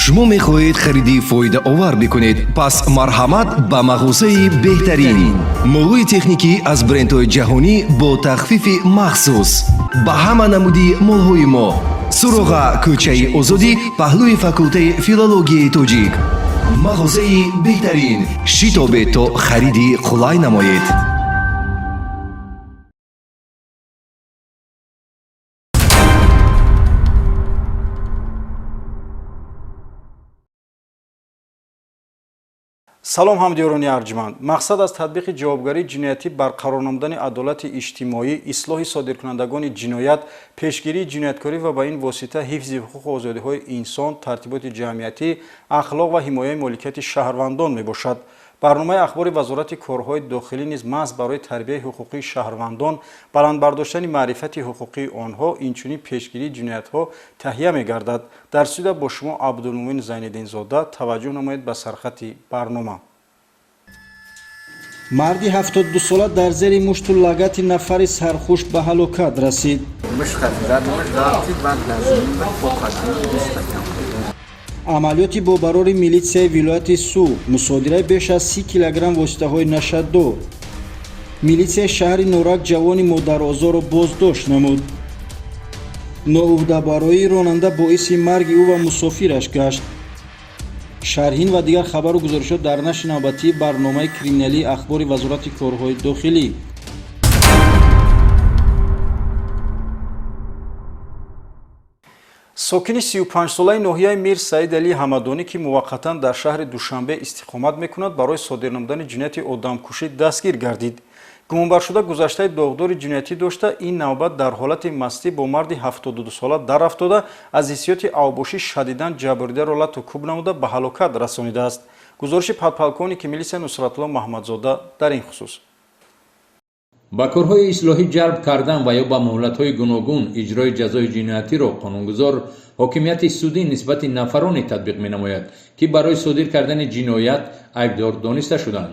шумо мехоҳед хариди фоидаовар бикунед, пас марҳамат ба мағозаи беҳтарин. молҳои техникӣ аз брендҳои ҷаҳонӣ бо тахфифи махсус. ба ҳама намуди молҳои мо суроға кӯчаи озодӣ, паҳлӯи факултаи филологияи тоҷик. мағозаи беҳтарин, шитобед то хариди қулай намоед. салом ҳамдиёрони арҷманд. мақсад аз татбиқи ҷавобгарии ҷиноятӣ, барқарор намудани адолати иҷтимоӣ, ислоҳи содиркунандагони ҷиноят, пешгирии ҷинояткорӣ ва ба ин восита ҳифзи ҳуқуқу озодиҳои инсон, тартиботи ҷамъиятӣ, ахлоқ ва ҳимояи моликияти шаҳрвандон мебошад. барномаи ахбори вазорати корҳои дохилӣ низ маҳз барои тарбияи ҳуқуқии шаҳрвандон, баландбардоштани маърифати ҳуқуқии онҳо, инчунин пешгирии ҷиноятҳо таҳия мегардад. дар студия бо шумо абдулмуъмин зайниддинзода. таваҷҷӯҳ намоед ба сархати барнома. марди 72 сола дар зери мушту лагати нафари сархуш ба ҳалокат расид. амалиёти бобарори милитсияи вилояти Су, мусодираи беш аз 30 килограмм воситаҳои нашаддор. милитсияи шаҳри Норак ҷавони модарозорро боздошт намуд. ноуҳдабароии ронанда боиси марги ӯ ва мусофираш гашт. шарҳин ва дигар хабару гузоришот дар нашри навбатии барномаи криминалии ахбори вазорати корҳои дохилӣ. сокини 35-солаи ноҳияи Мир Саид Алии Ҳамадонӣ, ки муваққатан дар шаҳри Душанбе истиқомат мекунад, барои содир намудани ҷинояти одамкушӣ дастгир гардид. гумонбаршуда гузаштаи доғдори ҷиноятӣ дошта, ин навбат дар ҳолати мастӣ бо марди 72-сола дарафтода, аз ҳиссиёти авбошӣ шадидан ҷабрдидаро лату кӯб намуда ба ҳалокат расонидааст. гузориши подполковники ки милисияи Нусратулло Маҳмадзода дар ин хусус. ба корҳои ислоҳӣ ҷалб кардан ва ё ба муҳлатҳои гуногун иҷрои ҷазои ҷиноятиро қонунгузор ҳокимияти судӣ нисбати нафароне татбиқ менамояд, ки барои содир кардани ҷиноят айбдор дониста шуданд.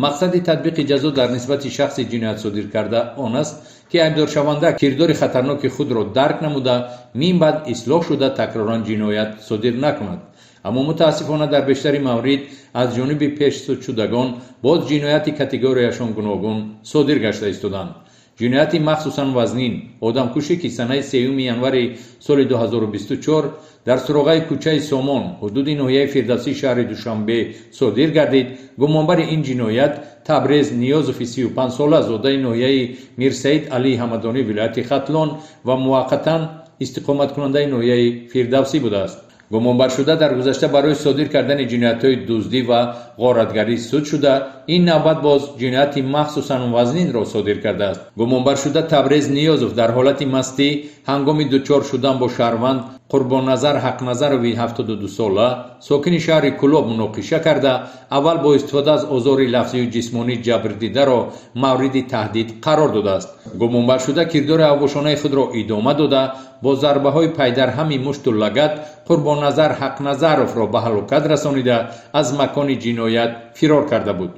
мақсади татбиқи ҷазо дар нисбати шахси ҷиноят содир карда он аст, ки айбдоршаванда кирдори хатарноки худро дарк намуда, минбаъд ислоҳ шуда такроран ҷиноят содир накунад. аммо мутаассифона дар бештари маврид аз ҷониби пешсудшудагон боз ҷинояти категорияшон гуногун содир гашта истоданд. ҷинояти махсусан вазнин, одамкушӣ, ки санаи 3 январи соли 2024 дар суроғаи кӯчаи Сомон, ҳудуди ноҳияи Фирдавсии шаҳри Душанбе содир гардид. гумонбари ин ҷиноят Табрез Ниёзови 35 сола, зодаи ноҳияи Мир Саид Алии Ҳамадонӣ, вилояти Хатлон ва муваққатан истиқоматкунандаи ноҳияи Фирдавсӣ будааст. гумонбаршуда дар гузашта барои содир кардани ҷиноятҳои дуздӣ ва ғоратгарӣ суд шуда, ин навбат боз ҷинояти махсусан вазнинро содир кардааст. гумонбаршуда Табрез Ниёзов дар ҳолати мастӣ ҳангоми дучор шудан бо шаҳрванд Қурбонназар Ҳақназарови 72 сола, сокини шаҳри Кӯлоб муноқиша карда, аввал бо истифода аз озори лафзию ҷисмонӣ ҷабрдидаро мавриди таҳдид қарор додааст. гумонбаршуда кирдори авбошонаи худро идома дода, бо зарбаҳои пайдарҳами мушту лагат Қурбонназар Ҳақназаровро ба ҳалокат расонида, аз макони ҷиноят фирор карда буд.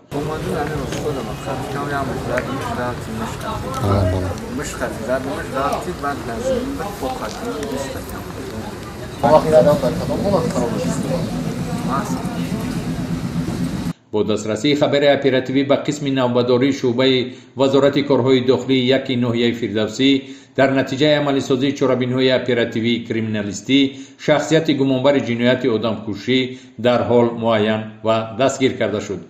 бо дастрасии хабари оперативӣ ба қисми навбадории шуъбаи вазорати корҳои дохилии яки ноҳияи Фирдавсӣ, дар натиҷаи амалисозии чорабинҳои оперативии криминалистӣ, шахсияти гумонбари ҷинояти одамкушӣ дар ҳол муайян ва дастгир карда шуд.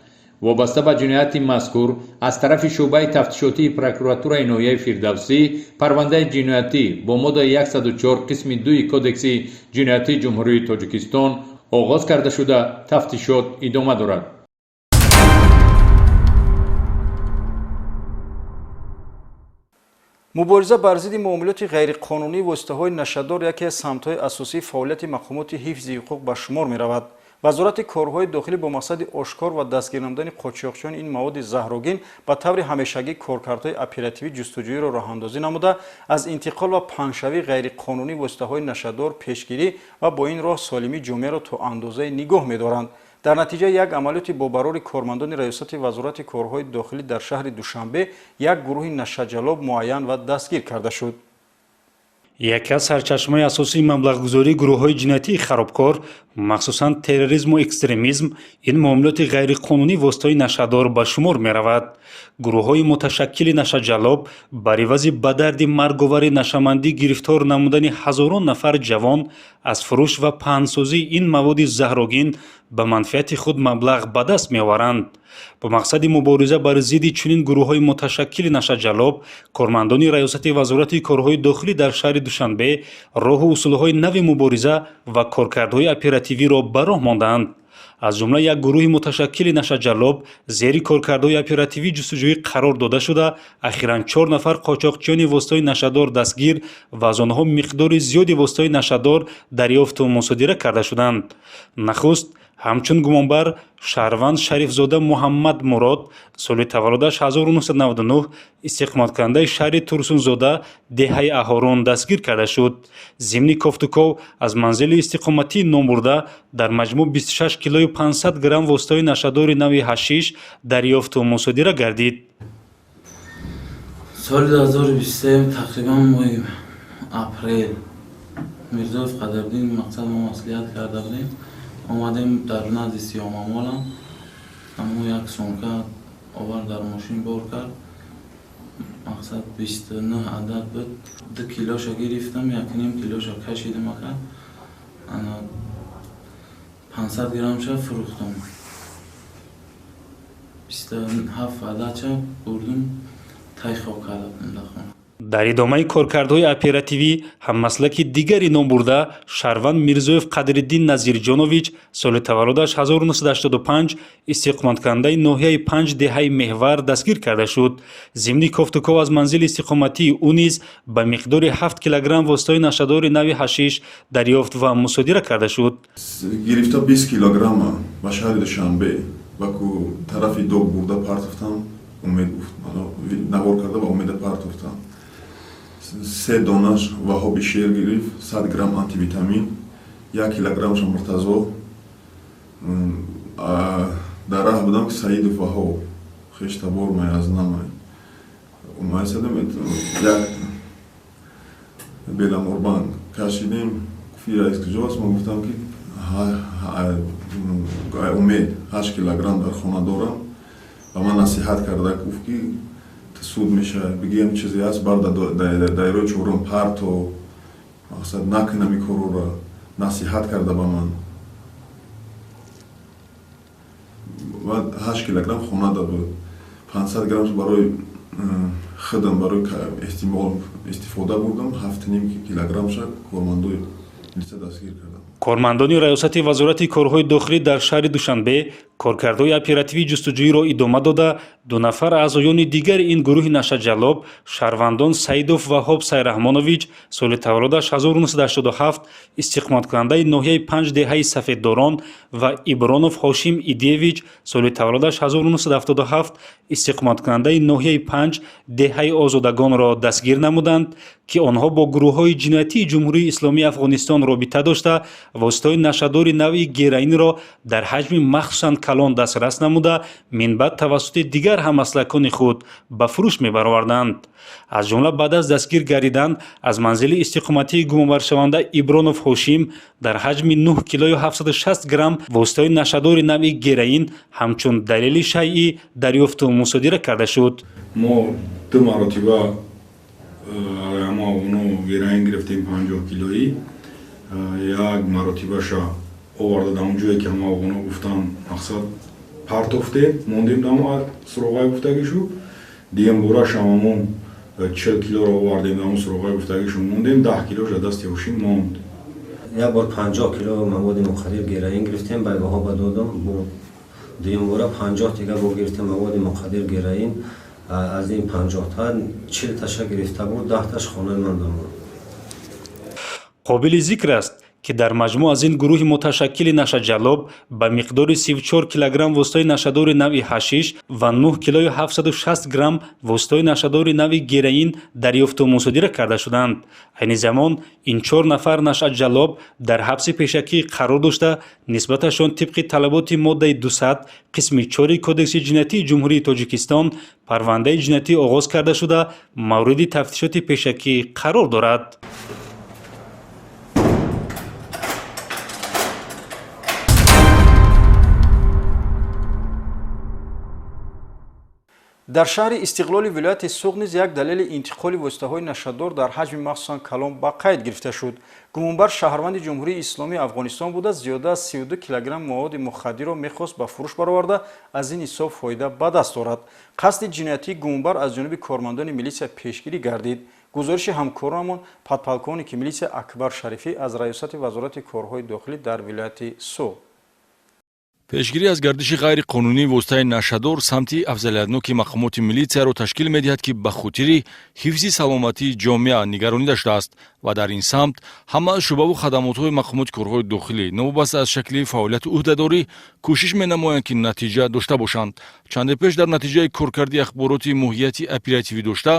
вобаста ба ҷинояти мазкур аз тарафи шуъбаи тафтишотии прокуратураи ноҳияи Фирдавсӣ парвандаи ҷиноятӣ бо моддаи 104 қисми 2 кодекси ҷиноятии ҷумҳурии Тоҷикистон оғоз карда шуда, тафтишот идома дорад. мубориза бар зидди муомилоти ғайриқонунии воситаҳои нашаддор яке аз самтҳои асосии фаъолияти мақомоти ҳифзи ҳуқуқ ба шумор меравад. вазорати корҳои дохилӣ бо мақсади ошкор ва дастгир намудани қочоқчиёни ин маводи заҳрогин ба таври ҳамешагӣ коркардҳои оперативӣ ҷустуҷӯиро роҳандозӣ намуда, аз интиқол ва паҳншавии ғайриқонунии воситаҳои нашаддор пешгирӣ ва бо ин роҳ солимии ҷомеаро то андозае нигоҳ медоранд. дар натиҷаи як амалиёти бобарори кормандони раёсати вазорати корҳои дохилӣ дар шаҳри Душанбе, як гурӯҳи нашаҷалоб муайян ва дастгир карда шуд. яке аз сарчашмаи асосии маблағгузории гурӯҳҳои ҷиноятии харобкор махсусан терроризму экстремизм ин муомилоти ғайриқонунӣ воситаҳои нашадор ба шумор меравад. гурӯҳҳои муташаккили нашаҷалоб бар ивази ба дарди марговари нашамандӣ гирифтор намудани ҳазорон нафар ҷавон аз фурӯш ва паҳнсозии ин маводи заҳрогин ба манфиати худ маблағ ба даст меоваранд. ба мақсади мубориза бар зидди чунин гурӯҳҳои муташаккили нашаҷалоб кормандони раёсати вазорати корҳои дохилӣ дар шаҳри душанбе роҳу усулҳои нави мубориза ва коркардҳои оперативиро ба роҳ мондаанд. аз ҷумла як гурӯҳи муташаккили нашаҷалоб зери коркардҳои оперативӣ ҷустуҷӯӣ қарор дода шуда ахиран 4 нафар қочоқчиёни воситаҳои нашадор дастгир ва аз онҳо миқдори зиёди воситаҳои нашадор дарёфту мусодира карда шуданд. нахуст ҳамчун гумонбар шаҳрванд шарифзода муҳаммад мурод соли таваллудаш 1999 истиқоматкунандаи шаҳри турсунзода деҳаи аҳорон дастгир карда шуд. зимни кофтуков аз манзили истиқоматии номбурда дар маҷмӯъ 26 килою 500 грамм воситаҳои нашадори нави ҳашиш дарёфту мусодира гардид. соли 2023 тақрибан моҳи апрел мирзоев қадардин мақсад мо маслиҳат карда будем, омадем дар назди сиёмамолам аммо як сумка овард дар мошин бор кард. мақсад 29 адад буд. 2 килоша гирифтам, 1,5 килоша кашидам ака. ана 500 граммша фурӯхтам. 27 ададша бурдум тайхоб кардам дар хона. дар идомаи коркардҳои оперативӣ ҳаммаслаки дигари номбурда шаҳрванд мирзоев қадриддин назирҷонович соли таваллудаш 1985 истиқоматкунандаи ноҳияи 5 деҳаи меҳвар дастгир карда шуд. зимни кофтуков аз манзили истиқоматии ӯ низ ба миқдори 7 килограмм воситаҳои нашадори нави ҳашиш дарёфт ва мусодира карда шуд. гирифта 20 килограмма ба шаҳри душанбе ваку тарафи дог бурда партофтам, умед навор карда ба умеда партофтам. 3 донаш ваҳоби шер гирифт, 100 грамм антивитамин, 1 килограммша муртазо. дар раҳ будам ки Саидов ваҳо хештабор май аз намай умайсадам як беламурбан кашидем. гуфти раис куҷост? мо гуфтам ки умед 8 килограмм дар хона дорам. ба ман насиҳат карда гуфт ки суд мешавад бигӯям чизе ҳаст бар дайрои чорум парто мақсад накунам ин корро насиҳат карда ба ман. баъд 8 килограмм хона дод буд. 500 грамм барои хидам барои эҳтимол истифода бурдам. 7,5 килограммша кормандои милиса дастгир кардам. кормандони раёсати вазорати корҳои дохилӣ дар шаҳри душанбе коркардҳои оперативии ҷустуҷӯиро идома дода 2 нафар аъзоёни дигари ин гурӯҳи нашаҷалоб шаҳрвандон Саидов Ваҳоб Сайраҳмонович соли таваллудаш 1987 истиқоматкунандаи ноҳияи 5 деҳаи Сафеддорон ва Ибронов Ҳошим Идиевич соли таваллудаш 1977 истиқоматкунандаи ноҳияи 5 деҳаи Озодагонро дастгир намуданд ки онҳо бо гурӯҳҳои ҷиноятии Ҷумҳурии Исломии Афғонистон робита дошта воситаҳои нашадори нави героинро дар ҳаҷми махсусан калон дастрас намуда минбаъд тавассути дигар ҳаммаслакони худ ба фурӯш мебароварданд. аз ҷумла баъд аз дастгир гардидан аз манзили истиқоматии гумонбаршаванда Ибронов Ҳошим дар ҳаҷми 9 килою 760 грамм воситаҳои нашадори нави героин ҳамчун далели шайъӣ дарёфту мусодира карда шуд. мо 2 маротиба ҳамаоно героин гирифтем 50 килои. як маротибаша оварда дар онҷое ки ҳамаоно гуфтан мақсад партофтем мондем дар суроғаи гуфтагишу. дигам борашам ҳамон 40 килоро овардем дар суроғаи гуфтагишу мондем. 10 килоша дасти ҳошим монд. як бор 50 кило маводи мухаддир героин гирифтем, байгаҳо ба додам. дигам бора 50 дига бо гирифтем маводи мухаддир героин. аз ин 50-та 40 таша гирифта буд, 10 таш хонаи ман дамонд. қобили зикр аст ки дар маҷмӯъ аз ин гурӯҳи муташаккили нашаҷалоб ба миқдори 34 килограмм воситаҳои нашадори нави ҳашиш ва 9 килою 760 грамм воситаҳои нашадори нави героин дарёфту мусодира карда шуданд. айни замон ин 4 нафар нашаҷалоб дар ҳабси пешакӣ қарор дошта нисбаташон тибқи талаботи моддаи 200 қисми 4 кодекси ҷиноятии Ҷумҳурии Тоҷикистон парвандаи ҷиноятӣ оғоз карда шуда мавриди тафтишоти пешакӣ қарор дорад. дар шаҳри истиқлоли вилояти суғ низ як далели интиқоли воситаҳои нашадор дар ҳаҷми махсусан калон ба қайд гирифта шуд. гумонбар шаҳрванди ҷумҳурии исломии афғонистон буда зиёда аз 32 килограмм маводи мухаддирро мехост ба фурӯш бароварда аз ин ҳисоб фоида ба даст орад. қасди ҷиноятии гумонбар аз ҷониби кормандони милисия пешгирӣ гардид. гузориши ҳамкоронамон подполковники милисия Акбар Шарифӣ аз раёсати вазорати корҳои дохилӣ дар вилояти суғ. пешгирӣ аз гардиши ғайриқонунии воситаи нашадор самти афзалиятноки мақомоти милитсияро ташкил медиҳад ки ба хотири ҳифзи саломатии ҷомеа нигаронида шудааст ва дар ин самт ҳама шӯъбаву хадамотҳои мақомоти корҳои дохилӣ новобаста аз шакли фаъолияти ӯҳдадорӣ кӯшиш менамоянд ки натиҷа дошта бошанд. чанде пеш дар натиҷаи коркарди ахбороти моҳияти оперативӣ дошта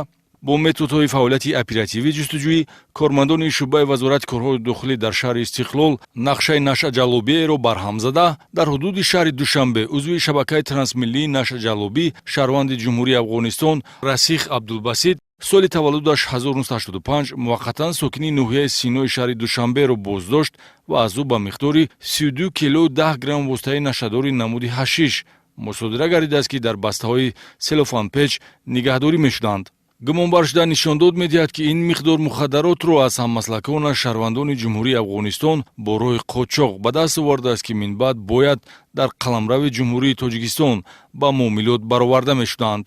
бо методҳои фаъолияти оперативӣ ҷустуҷӯӣ кормандони шӯъбаи вазорати корҳои дохилӣ дар шаҳри Истиқлол нақшаи Наша Ҷалобиеро барҳам зада дар ҳудуди шаҳри Душанбе узви шабакаи трансмиллии Наша Ҷалобӣ шаҳрванди ҷумҳурии Афғонистон Расих Абдулбасит соли таваллудаш 1985 муваққатан сокини ноҳияи Синои шаҳри Душанберо боздошт ва аз ӯ ба миқдори 32 кило 10 грамм воситаи нашадори намуди ҳашиш мусодира гардидааст ки дар бастаҳои селофанпеч нигаҳдорӣ мешуданд. гумонбар шуда нишон дод медиҳад ки ин миқдор мухаддаротро аз ҳаммаслаконаш шаҳрвандони ҷумҳурии Афғонистон бо роҳи қочоқ ба даст овардааст ки минбаъд бояд дар қаламрави ҷумҳурии Тоҷикистон ба муомилот бароварда мешуданд.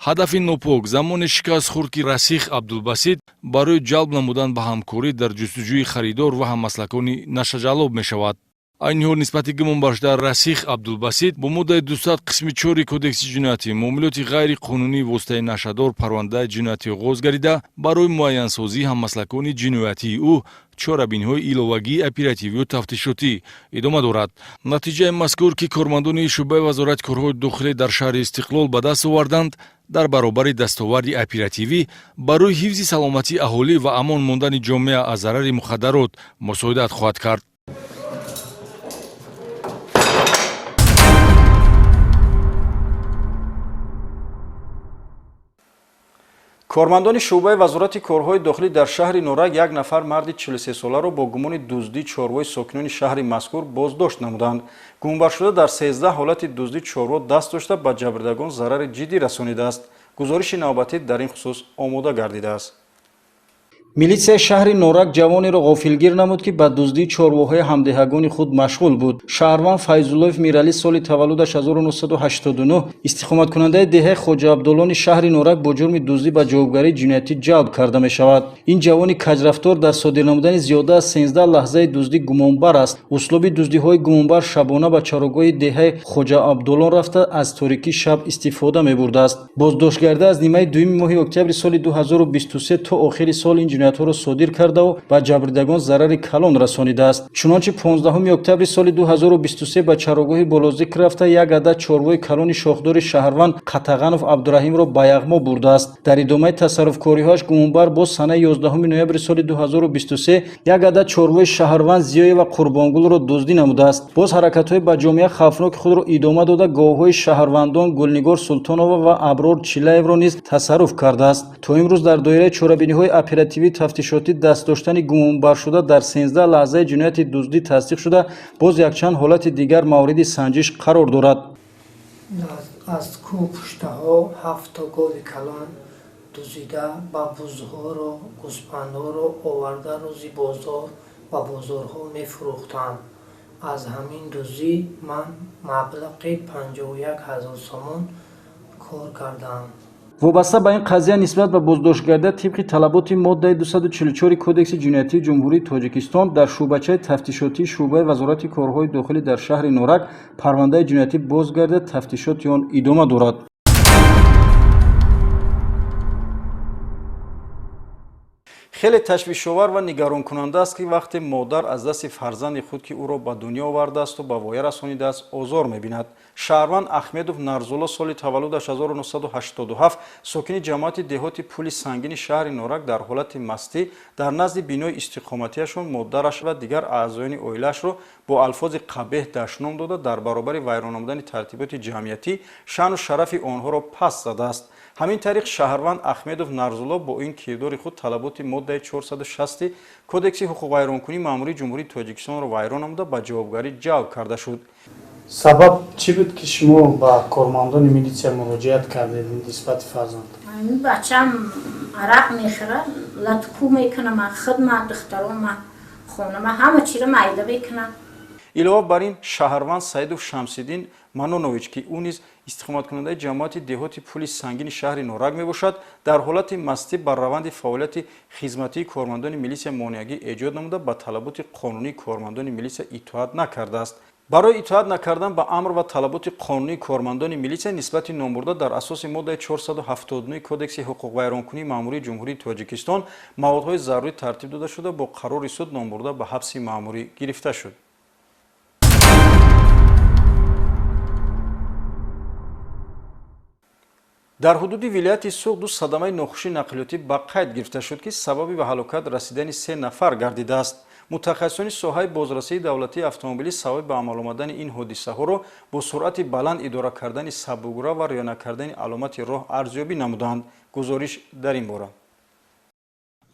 ҳадафи нопок замоне шикаст хӯрд ки Расих Абдулбасит барои ҷалб намудан ба ҳамкорӣ дар ҷустуҷӯи харидор ва ҳаммаслакони Нашаҷалоб мешавад. айни ҳол нисбати гумонбаршуда Расих Абдулбасит бо моддаи 200 қисми 4 кодекси ҷиноятӣ муомилоти ғайриқонунии воситаи нашадор парвандаи ҷиноятӣ оғоз гардида барои муайянсозии ҳаммаслакони ҷиноятии ӯ чорабиниҳои иловагии оперативию тафтишотӣ идома дорад. натиҷаи мазкур ки кормандони шӯъбаи вазорати корҳои дохилӣ дар шаҳри Истиқлол ба даст оварданд дар баробари дастоварди оперативӣ барои ҳифзи саломатии аҳолӣ ва амон мондани ҷомеа аз зарари мухаддарот мусоидат хоҳад кард. кормандони шӯъбаи вазорати корҳои дохилӣ дар шаҳри Норак як нафар марди 43 соларо бо гумони дуздии чорвои сокинони шаҳри мазкур боздошт намуданд. гумонбаршуда дар 13 ҳолати дуздии чорво даст дошта ба ҷабрдидагон зарари ҷиддӣ расонидааст. гузориши навбатӣ дар ин хусус омода гардидааст. милисияи шаҳри Норак ҷавонеро ғофилгир намуд ки ба дуздии чорвоҳои ҳамдиҳагони худ машғул буд. шаҳрванд Файзуллоев Миралӣ соли таваллудаш 1989 истиқоматкунандаи деҳаи Хоҷа Абдуллони шаҳри Норак бо ҷурми дуздӣ ба ҷавобгарии ҷиноятӣ ҷалб карда мешавад. ин ҷавони каҷрафтор дар содир намудани зиёда аз 13 лаҳзаи дуздӣ гумонбар аст. услуби дуздиҳои гумонбар шабона ба чарогоҳи деҳаи Хоҷа Абдуллон рафта аз торикии шаб истифода мебурдааст. боздоштгарда аз нимаи дуюми моҳи октябри соли 2023 то охири сол ин ҷиноятҳоро содир кардаву ба ҷабрдидагон зарари калон расонидааст. чунончи 15 октябри соли 2023 ба чарогоҳи болозикр рафта як адад чорвои калони шохдори шаҳрванд Қатағанов Абдураҳимро ба яғмо бурдааст. дар идомаи тасарруфкориҳояш гумонбар боз санаи 11 ноябри соли 2023 як адад чорвои шаҳрванд Зиёева Қурбонгулро дуздӣ намудааст. боз ҳаракатҳои ба ҷомеа хавфноки худро идома дода гоҳҳои шаҳрвандон Гулнигор Султонова ва Аброр Чилаевро низ тасарруф кардааст. то имрӯз дар доираи чорабиниҳои оперативӣ тафтишотӣ даст доштани гумонбаршуда дар 13 лаҳзаи ҷинояти дуздӣ тасдиқ шуда боз якчанд ҳолати дигар мавриди санҷиш қарор дорад. аз кӯҳ пуштаҳо 7 гови калон дузида ба бузҳоро гӯспандҳоро оварда рӯзи бозор ба бозорҳо мефурӯхтанд. аз ҳамин дуздӣ ман маблағи 51 000 сомон кор кардам. вобаста ба ин қазия нисбат ба боздоштгарда тибқи талаботи моддаи 244 кодекси ҷиноятии ҷумҳурии Тоҷикистон дар шӯъбачаи тафтишотии шӯъбаи вазорати корҳои дохилӣ дар шаҳри Норак парвандаи ҷиноятӣ боз гарда тафтишоти он идома дорад. хеле ташвишовар ва нигаронкунанда аст ки вақте модар аз дасти фарзанди худ ки ӯро ба дунё овардааст ба воя расонидааст озор мебинад. шаҳрванд Ахмедов Нарзулло соли таваллудаш 1987 сокини ҷамоати деҳоти Пули Сангини шаҳри Норак дар ҳолати мастӣ дар назди бинои истиқоматиашон модараш ва дигар аъзоёни оилаашро бо алфози қабеҳ дашном дода дар баробари вайрон намудани тартиботи ҷамъиятӣ шаъну шарафи онҳоро паст задааст. ҳамин тариқ шаҳрванд Ахмедов Нарзулло бо ин кирдори худ талаботи моддаи 460 кодекси ҳуқуқвайронкунии маъмурии ҷумҳурии Тоҷикистонро вайрон намуда ба ҷавобгарӣ ҷалб карда шуд. сабаб чӣ буд ки шумо ба кормандони милитсия муроҷиат кардед нисбати фарзанд? бачам арақ мехӯрад, латку мекунам, хидмат духтарома, хонама ҳама чиро майда мекунам. илова бар ин шаҳрванд Саидов Шамсиддин Манонович ки ӯ низ истиқоматкунандаи ҷамоати деҳоти пули сангини шаҳри Норак мебошад, дар ҳолати мастӣ бар раванди фаъолияти хизматии кормандони милисия монеагӣ эҷод намуда ба талаботи қонунии кормандони милисия итоат накардааст. барои итоат накардан ба амр ва талаботи қонунии кормандони милисия нисбати номбурда дар асоси моддаи 479 кодекси ҳуқуқвайронкунии маъмурии ҷумҳурии Тоҷикистон маводҳои зарурӣ тартиб дода шуда бо қарори суд номбурда ба ҳабси маъмурӣ гирифта шуд. дар ҳудуди вилояти Суғ ду садамаи нохушии нақлиётӣ ба қайд гирифта шуд ки сабаби ба ҳалокат расидани 3 нафар гардидааст. мутахассисони соҳаи бозрасии давлатии автомобилӣ сабаби ба амал омадани ин ҳодисаҳоро бо суръати баланд идора кардани сабугра ва риоя накардани аломати роҳ арзёбӣ намуданд. гузориш дар ин бора.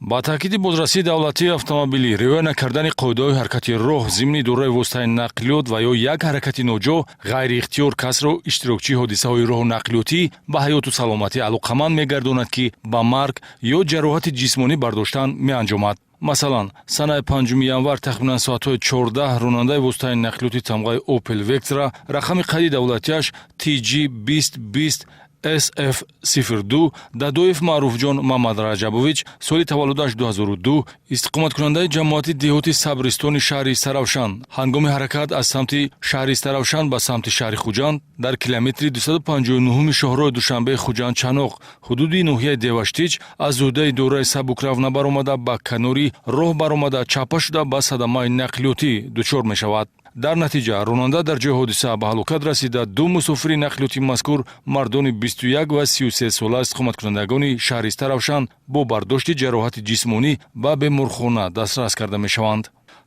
ба таъкиди бозрасии давлатии автомобилӣ риоя накардани қоидаҳои ҳаракати роҳ зимни идораи воситаи нақлиёт ва ё як ҳаракати ноҷо ғайриихтиёр касро иштирокчии ҳодисаҳои роҳу нақлиётӣ ба ҳаёту саломатӣ алоқаманд мегардонад ки ба марг ё ҷароҳати ҷисмонӣ бардоштан меанҷомад. масалан, санаи 5 январ тахминан соатҳои 14 ронандаи воситаи нақлиёти тамғаи Opel Vectra рақами қайди давлатиаш TG 2020 SF02 Дадоев Маъруфҷон Мамадраҷабович соли таваллудаш 2002 истиқоматкунандаи ҷамоати деҳоти Сабристони шаҳри Саравшан ҳангоми ҳаракат аз самти шаҳри Саравшан ба самти шаҳри Хуҷанд дар километри 259 шоҳрои Душанбеи Хуҷанд-Чаноқ ҳудуди ноҳияи Деваштич аз зӯдаи дораи сабукрав набаромада ба канори роҳ баромада чапа шуда ба садамаи нақлиётӣ дучор мешавад. дар натиҷа ронанда дар ҷои ҳодиса ба ҳалокат расида ду мусофири нақлиёти мазкур мардони 21 ва 33 сола истиқоматкунандагони шаҳри Таравшан бо бардошти ҷароҳати ҷисмонӣ ба беморхона дастрас карда мешаванд.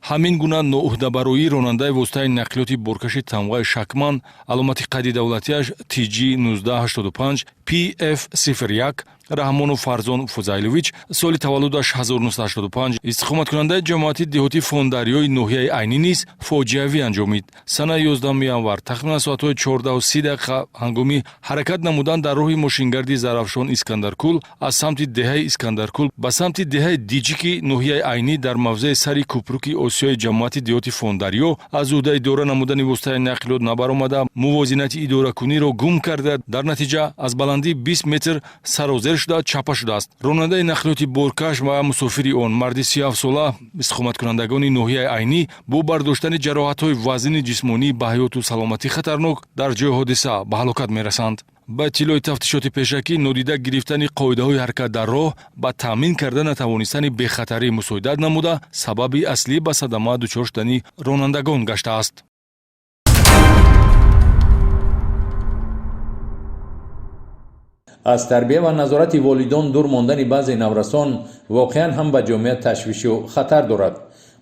ҳамин гуна ноӯҳдабароии ронандаи воситаи нақлиёти боркаши тамғаи Шакман аломати қайди давлатиаш TG 1985 PF01 Раҳмонов Фарзон Фузайлович соли таваллудаш 1985 истиқоматкунандаи ҷамоати деҳоти Фондариёи ноҳияи Айнӣ низ фоҷиавӣ анҷомид. Санаи 11 январ тахминан соатҳои 14:30 ҳангоми ҳаракат намудан дар роҳи мошингарди Зарафшон Искандаркул аз самти деҳаи Искандаркул ба самти деҳаи Диҷики ноҳияи Айнӣ дар мавзеи сари кӯпруки осиёи ҷамоати деҳоти Фондариё аз зӯда идора намудани воситаи нақлиёт набаромада мувозинати идоракуниро гум карда дар натиҷа аз баландии 20 метр сарозер шуда чапа шудааст. ронандаи нақлиёти боркаш ва мусофири он марди 37 сола истиқоматкунандагони ноҳияи Айнӣ бо бардоштани ҷароҳатҳои вазни ҷисмонӣ ба ҳаёту саломатӣ хатарнок дар ҷои ҳодиса ба ҳалокат мерасанд. ба иттилои тафтишоти пешакӣ нодида гирифтани қоидаҳои ҳаракат дар роҳ ба таъмин карда натавонистани бехатарӣ мусоидат намуда сабаби аслӣ ба садама дучор шудани ронандагон гаштааст. аз тарбия ва назорати волидон дур мондани баъзе наврасон воқеан ҳам ба ҷомеа ташвишу хатар дорад.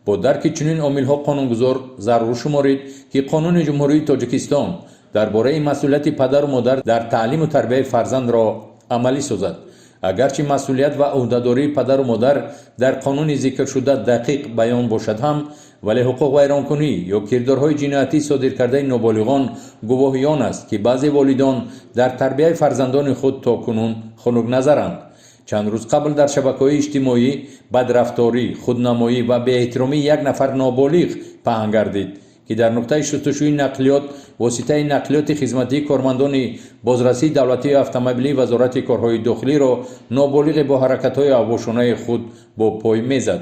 бо дарки чунин омилҳо қонунгузор зарур шуморид ки қонуни ҷумҳурии Тоҷикистон дар бораи масъулияти падару модар дар таълиму тарбияи фарзандро амалӣ созад. агарчи масъулият ва ӯҳдадории падару модар дар қонуни зикршуда дақиқ баён бошад ҳам, вале ҳуқуқвайронкунӣ ё кирдорҳои ҷиноятӣ содиркардаи ноболиғон гувоҳиён аст ки баъзе волидон дар тарбияи фарзандони худ то кунун хунукназаранд. чанд рӯз қабл дар шабакаҳои иҷтимоӣ бадрафторӣ, худнамоӣ ва беэҳтиромии як нафар ноболиғ паҳн гардид ки дар нуқтаи шустушӯи нақлиёт воситаи нақлиёти хизматии кормандони бозрасии давлатии автомобилии вазорати корҳои дохилиро ноболиғе бо ҳаракатҳои авошонаи худ бо пой мезад.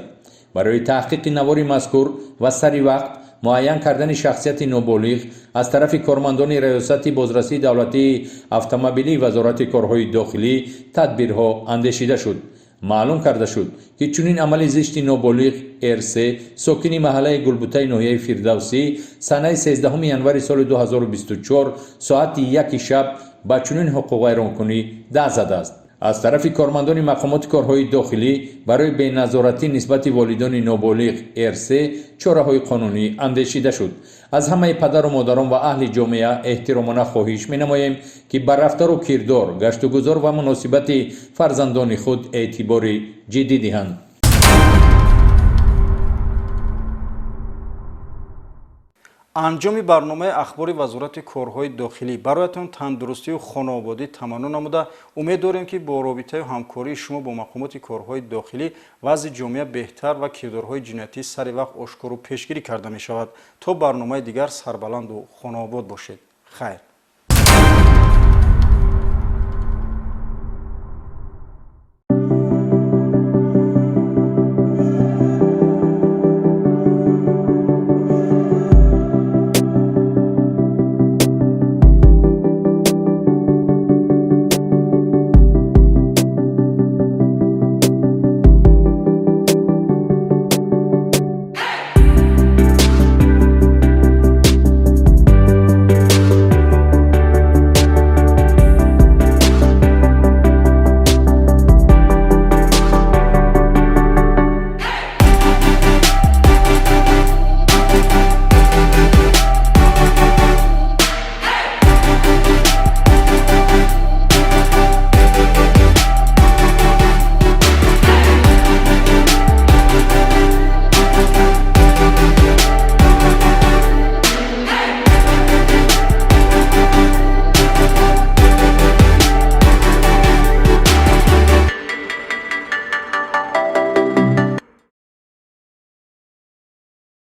барои таҳқиқи навори мазкур ва сари вақт муайян кардани шахсияти ноболиғ аз тарафи кормандони раёсати бозрасии давлатии автомобилии вазорати корҳои дохилӣ тадбирҳо андешида шуд. маълум карда шуд ки чунин амали зишти ноболиғ РС сокини маҳаллаи Гулбутаи ноҳияи Фирдавсӣ санаи 13 январи соли 2024 соати 1 шаб ба чунин ҳуқуқвайронкунӣ даст задааст. аз тарафи кормандони мақомоти корҳои дохилӣ барои беназоратӣ нисбати волидони ноболиғ РС чораҳои қонунӣ андешида шуд. аз ҳамаи падару модарон ва аҳли ҷомеа эҳтиромона хоҳиш менамоем ки ба рафтару кирдор, гаштугузор ва муносибати фарзандони худ эътибори ҷиддӣ диҳанд. анҷоми барномаи ахбори вазорати корҳои дохилӣ бароятон тандурустию хонаводӣ таманнун намуда умед дорем ки бо робитаю ҳамкории шумо бо мақомоти корҳои дохилӣ вазъи ҷомеа беҳтар ва кирдорҳои ҷиноятӣ сари вақт ошкору пешгирӣ карда мешавад то барномаи дигар сарбаланду хонавод бошед хайр.